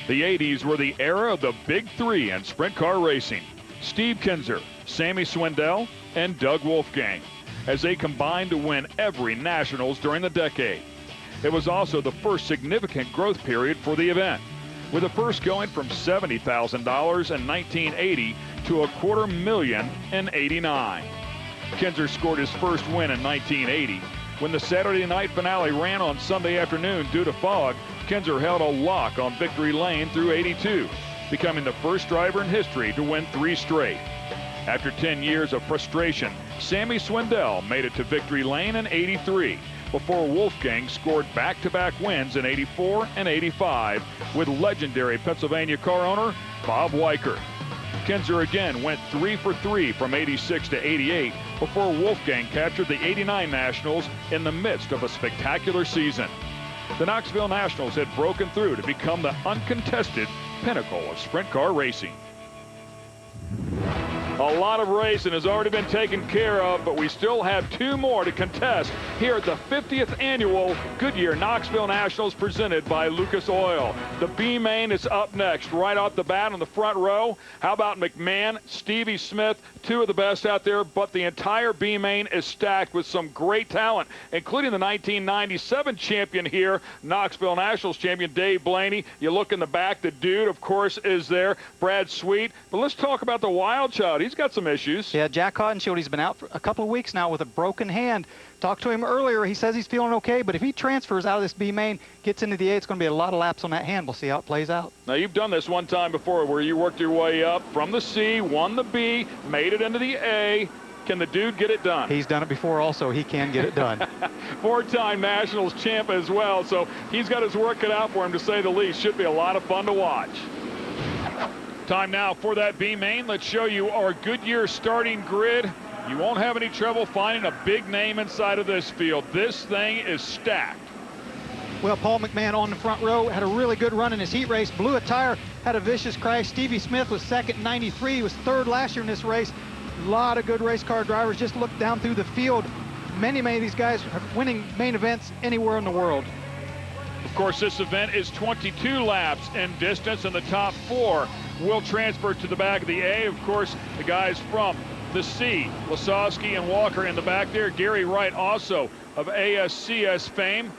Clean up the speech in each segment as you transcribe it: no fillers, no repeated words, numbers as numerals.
The 80s were the era of the big three in sprint car racing. Steve Kinser, Sammy Swindell, and Doug Wolfgang, as they combined to win every Nationals during the decade. It was also the first significant growth period for the event, with the first going from $70,000 in 1980 to $250,000 in '89. Kinser scored his first win in 1980. When the Saturday night finale ran on Sunday afternoon due to fog, Kinser held a lock on victory lane through '82, becoming the first driver in history to win 3 straight. After 10 years of frustration, Sammy Swindell made it to victory lane in '83, before Wolfgang scored back-to-back wins in '84 and '85 with legendary Pennsylvania car owner Bob Weichert. Kinser again went 3 for 3 from '86 to '88 before Wolfgang captured the '89 Nationals in the midst of a spectacular season. The Knoxville Nationals had broken through to become the uncontested pinnacle of sprint car racing. A lot of racing has already been taken care of, but we still have 2 more to contest here at the 50th annual Goodyear Knoxville Nationals presented by Lucas Oil. The B main is up next, right off the bat on the front row. How about McMahon, Stevie Smith, 2 of the best out there, but the entire B main is stacked with some great talent, including the 1997 champion here, Knoxville Nationals champion Dave Blaney. You look in the back, the dude, of course, is there, Brad Sweet. But let's talk about the wild child. He's got some issues. Yeah, Jack Haudenschild, he's been out for a couple of weeks now with a broken hand. Talked to him earlier. He says he's feeling okay, but if he transfers out of this B main, gets into the A, it's going to be a lot of laps on that hand. We'll see how it plays out. Now, you've done this one time before where you worked your way up from the C, won the B, made it into the A. Can the dude get it done? He's done it before also. He can get it done. 4-time Nationals champ as well, so he's got his work cut out for him, to say the least. Should be a lot of fun to watch. Time now for that B main. Let's show you our Goodyear starting grid. You won't have any trouble finding a big name inside of this field. This thing is stacked. Well, Paul McMahon on the front row had a really good run in his heat race. Blew a tire, had a vicious crash. Stevie Smith was second in '93. He was third last year in this race. A lot of good race car drivers. Just look down through the field. Many of these guys are winning main events anywhere in the world. Of course, this event is 22 laps in distance, and the top 4 will transfer to the back of the A. Of course, the guys from the C, Lasowski and Walker in the back there. Gary Wright, also of ASCS fame,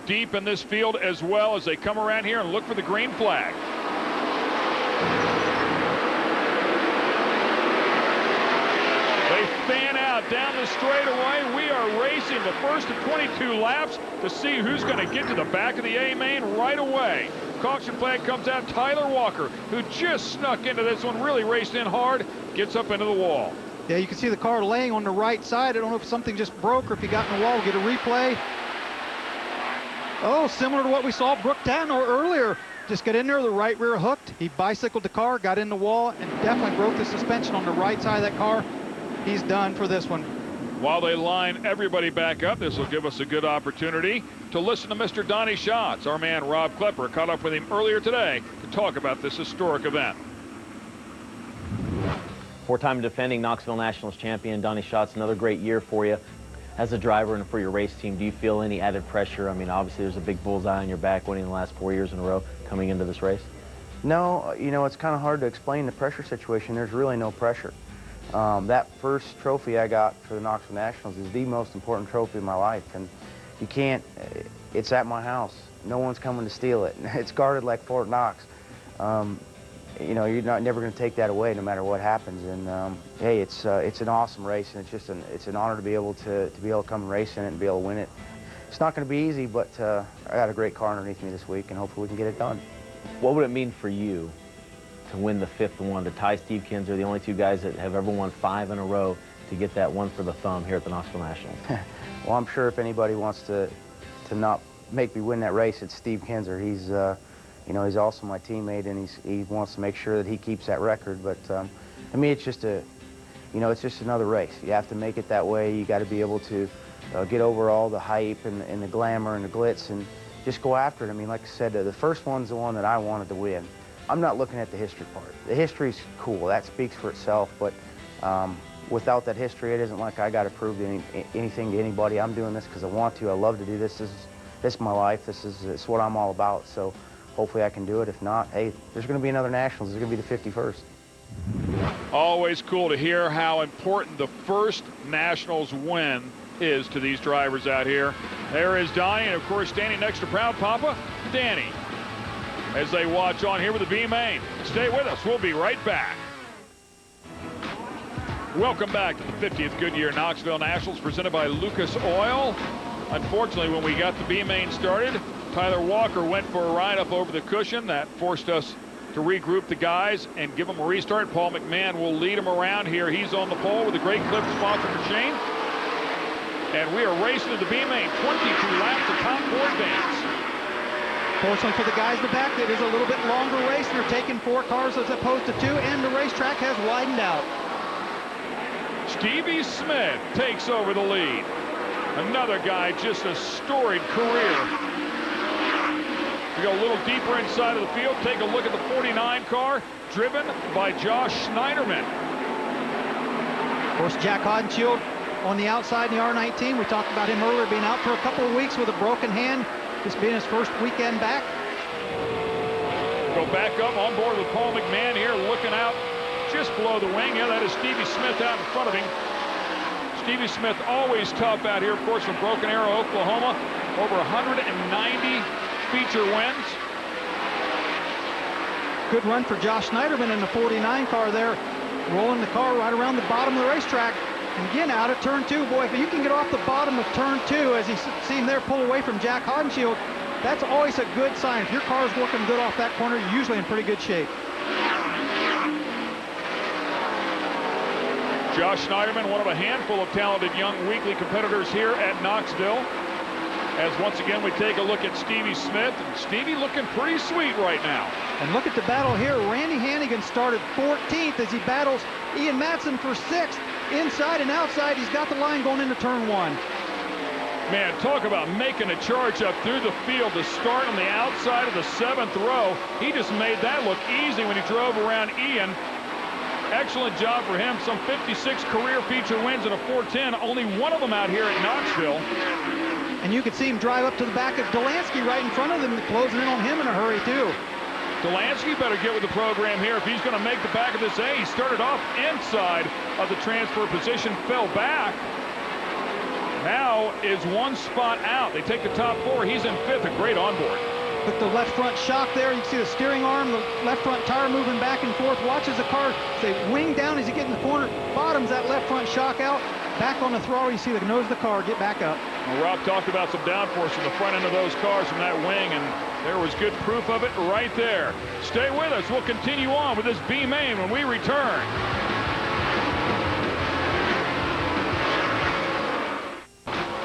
deep in this field as well, as they come around here and look for the green flag. They fan out down the straightaway. We are racing the first of 22 laps to see who's going to get to the back of the A main right away. Caution flag comes out. Tyler Walker, who just snuck into this one, really raced in hard, gets up into the wall. Yeah, you can see the car laying on the right side. I don't know if something just broke or if he got in the wall. We'll get a replay. Oh, similar to what we saw Brooke Tanner earlier. Just got in there, the right rear hooked. He bicycled the car, got in the wall, and definitely broke the suspension on the right side of that car. He's done for this one. While they line everybody back up, this will give us a good opportunity to listen to Mr. Donnie Schatz. Our man Rob Klepper caught up with him earlier today to talk about this historic event. 4-time defending Knoxville Nationals champion Donnie Schatz, another great year for you as a driver and for your race team. Do you feel any added pressure? I mean, obviously there's a big bullseye on your back winning the last 4 years in a row coming into this race. No, you know, it's kind of hard to explain the pressure situation. There's really no pressure. That first trophy I got for the Knoxville Nationals is the most important trophy of my life, and you can't, it's at my house. No one's coming to steal it. It's guarded like Fort Knox. You know, you're never going to take that away no matter what happens. And hey, it's an awesome race, and it's an honor to be able to come and race in it and be able to win it. It's not going to be easy, but I got a great car underneath me this week, and hopefully we can get it done. What would it mean for you to win the 5th one, to tie Steve Kinser, the only 2 guys that have ever won 5 in a row, to get that one for the thumb here at the Knoxville Nationals? Well, I'm sure if anybody wants to not make me win that race, it's Steve Kinser. He's you know, he's also my teammate, and he wants to make sure that he keeps that record. But to me, it's just it's just another race. You have to make it that way. You got to be able to get over all the hype and the glamour and the glitz and just go after it. I mean, like I said, the first one's the one that I wanted to win. I'm not looking at the history part. The history's cool. That speaks for itself. But without that history, it isn't like I got to prove anything to anybody. I'm doing this because I want to. I love to do this. This is my life. This is what I'm all about. So hopefully I can do it. If not, hey, there's going to be another Nationals. There's going to be the 51st. Always cool to hear how important the first Nationals win is to these drivers out here. There is Donnie, and of course standing next to Proud Papa, Danny, as they watch on here with the B main. Stay with us. We'll be right back. Welcome back to the 50th Goodyear Knoxville Nationals presented by Lucas Oil. Unfortunately, when we got the B main started, Tyler Walker went for a ride up over the cushion. That forced us to regroup the guys and give them a restart. Paul McMahon will lead them around here. He's on the pole with a great clip sponsor machine. And we are racing to the B main. 22 laps of top four advance. Fortunately for the guys in the back, it is a little bit longer race. They're taking 4 cars as opposed to 2, and the racetrack has widened out. Stevie Smith takes over the lead. Another guy, just a storied career. We go a little deeper inside of the field. Take a look at the 49 car, driven by Josh Schneiderman. Of course, Jack Hodenshield on the outside in the R19. We talked about him earlier being out for a couple of weeks with a broken hand. This being his first weekend back. Go back up on board with Paul McMahon here, looking out just below the wing. Yeah, that is Stevie Smith out in front of him. Stevie Smith always tough out here, of course, from Broken Arrow, Oklahoma. Over 190 feature wins. Good run for Josh Schneiderman in the 49 car there, rolling the car right around the bottom of the racetrack. And again, out of turn 2, boy, if you can get off the bottom of turn 2, as you see him there pull away from Jack Hodenshield, that's always a good sign. If your car's working good off that corner, you're usually in pretty good shape. Josh Schneiderman, one of a handful of talented young weekly competitors here at Knoxville. As once again we take a look at Stevie Smith, and Stevie looking pretty sweet right now. And look at the battle here. Randy Hannigan started 14th as he battles Ian Matson for 6th. Inside and outside, he's got the line going into turn 1. Man, talk about making a charge up through the field to start on the outside of the 7th row. He just made that look easy when he drove around Ian. Excellent job for him. Some 56 career feature wins in a 410. Only one of them out here at Knoxville. And you could see him drive up to the back of Delansky right in front of them, closing in on him in a hurry, too. Delansky better get with the program here if he's going to make the back of this A. He started off inside of the transfer position, fell back. Now is one spot out. They take the top 4. He's in 5th, a great onboard. With the left front shock there, you can see the steering arm, the left front tire moving back and forth. Watches the car, they wing down as you get in the corner, bottoms that left front shock out. Back on the throttle, you see the nose of the car get back up. Well, Rob talked about some downforce from the front end of those cars from that wing, and there was good proof of it right there. Stay with us. We'll continue on with this B main when we return.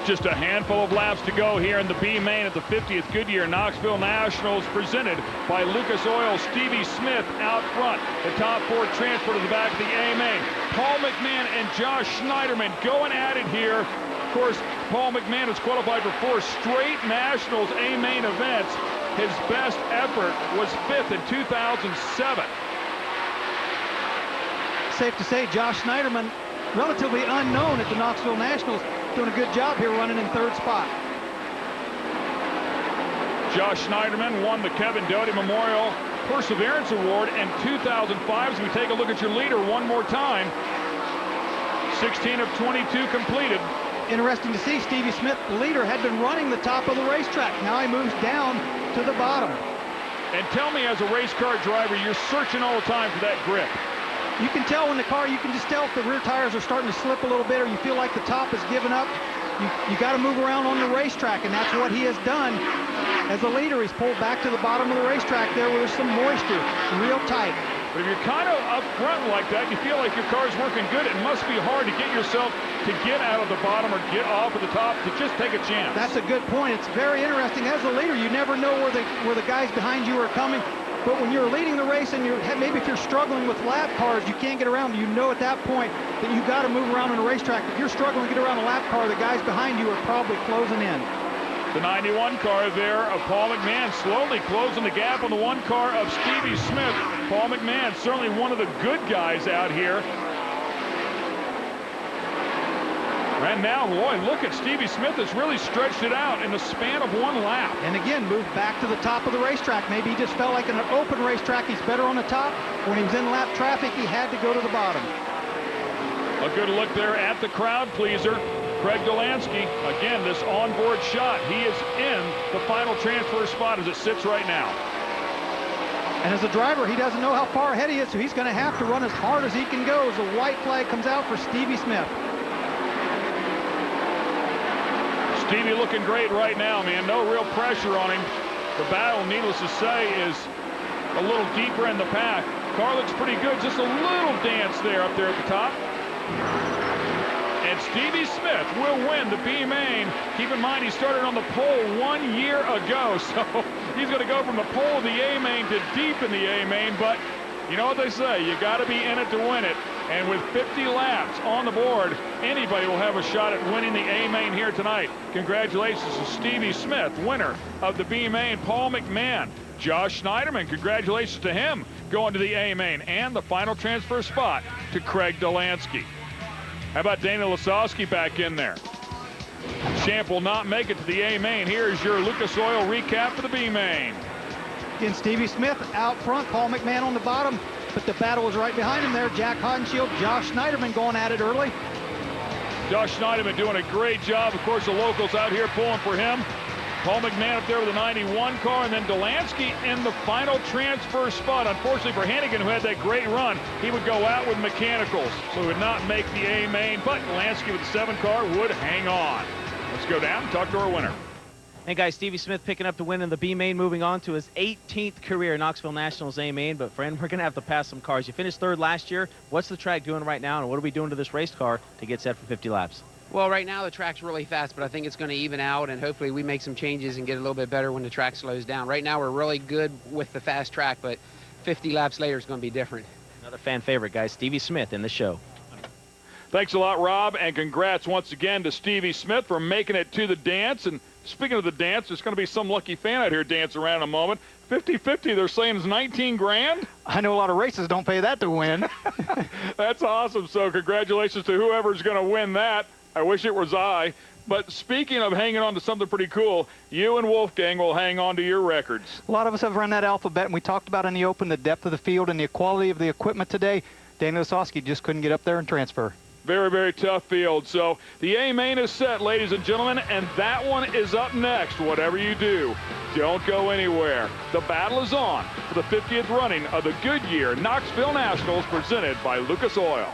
Just a handful of laps to go here in the B main at the 50th Goodyear Knoxville Nationals, presented by Lucas Oil. Stevie Smith out front. The top 4 transfer to the back of the A main. Paul McMahon and Josh Schneiderman going at it here. Of course, Paul McMahon has qualified for 4 straight Nationals A main events. His best effort was 5th in 2007. Safe to say, Josh Schneiderman, relatively unknown at the Knoxville Nationals, doing a good job here running in 3rd spot. Josh Schneiderman won the Kevin Doty Memorial Perseverance Award in 2005. As we take a look at your leader one more time, 16 of 22 completed. Interesting to see Stevie Smith, the leader, had been running the top of the racetrack. Now he moves down to the bottom. And tell me, as a race car driver, you're searching all the time for that grip. You can tell when the car, you can just tell if the rear tires are starting to slip a little bit, or you feel like the top is giving up. You got to move around on the racetrack, and that's what he has done. As a leader, he's pulled back to the bottom of the racetrack there where there's some moisture, real tight. But if you're kind of up front like that, you feel like your car's working good, it must be hard to get yourself to get out of the bottom or get off at the top to just take a chance. That's a good point. It's very interesting. As a leader, you never know where the guys behind you are coming. But when you're leading the race and maybe if you're struggling with lap cars, you can't get around, you know at that point that you got to move around on a racetrack. If you're struggling to get around a lap car, the guys behind you are probably closing in. The 91 car there of Paul McMahon slowly closing the gap on the 1 car of Stevie Smith. Paul McMahon, certainly one of the good guys out here. And now, boy, look at Stevie Smith has really stretched it out in the span of 1 lap. And again, moved back to the top of the racetrack. Maybe he just felt like in an open racetrack he's better on the top. When he was in lap traffic, he had to go to the bottom. A good look there at the crowd pleaser. Craig Delansky, again, this onboard shot. He is in the final transfer spot as it sits right now. And as a driver, he doesn't know how far ahead he is, so he's going to have to run as hard as he can go as the white flag comes out for Stevie Smith. Stevie looking great right now, man. No real pressure on him. The battle, needless to say, is a little deeper in the pack. Car looks pretty good. Just a little dance there up there at the top. And Stevie Smith will win the B main. Keep in mind, he started on the pole 1 year ago, so he's going to go from the pole of the A main to deep in the A main. But you know what they say, you got to be in it to win it. And with 50 laps on the board, anybody will have a shot at winning the A main here tonight. Congratulations to Stevie Smith, winner of the B main. Paul McMahon, Josh Schneiderman, congratulations to him going to the A main. And the final transfer spot to Craig Delansky. How about Daniel Lasowski back in there? Champ will not make it to the A main. Here's your Lucas Oil recap for the B main. Again, Stevie Smith out front, Paul McMahon on the bottom, but the battle was right behind him there. Jack Hodenshield, Josh Schneiderman going at it early. Josh Schneiderman doing a great job. Of course, the locals out here pulling for him. Paul McMahon up there with a 91 car, and then Delansky in the final transfer spot. Unfortunately for Hannigan, who had that great run, he would go out with mechanicals, so he would not make the A main, but Delansky with the 7 car would hang on. Let's go down and talk to our winner. And guys, Stevie Smith picking up the win in the B main, moving on to his 18th career Knoxville Nationals A main. But friend, we're gonna have to pass some cars. You finished 3rd last year. What's the track doing right now, and what are we doing to this race car to get set for 50 laps? Well, right now the track's really fast, but I think it's going to even out, and hopefully we make some changes and get a little bit better when the track slows down. Right now we're really good with the fast track, but 50 laps later is going to be different. Another fan favorite, guys, Stevie Smith in the show. Thanks a lot, Rob, and congrats once again to Stevie Smith for making it to the dance. And speaking of the dance, there's going to be some lucky fan out here dancing around in a moment. 50-50, they're saying it's 19 grand. I know a lot of races don't pay that to win. That's awesome. So congratulations to whoever's going to win that. I wish it was I. But speaking of hanging on to something pretty cool, you and Wolfgang will hang on to your records. A lot of us have run that alphabet, and we talked about in the open the depth of the field and the quality of the equipment today. Daniel Lasowski just couldn't get up there and transfer. Very, very tough field. So the A main is set, ladies and gentlemen, and that one is up next. Whatever you do, don't go anywhere. The battle is on for the 50th running of the Goodyear Knoxville Nationals, presented by Lucas Oil.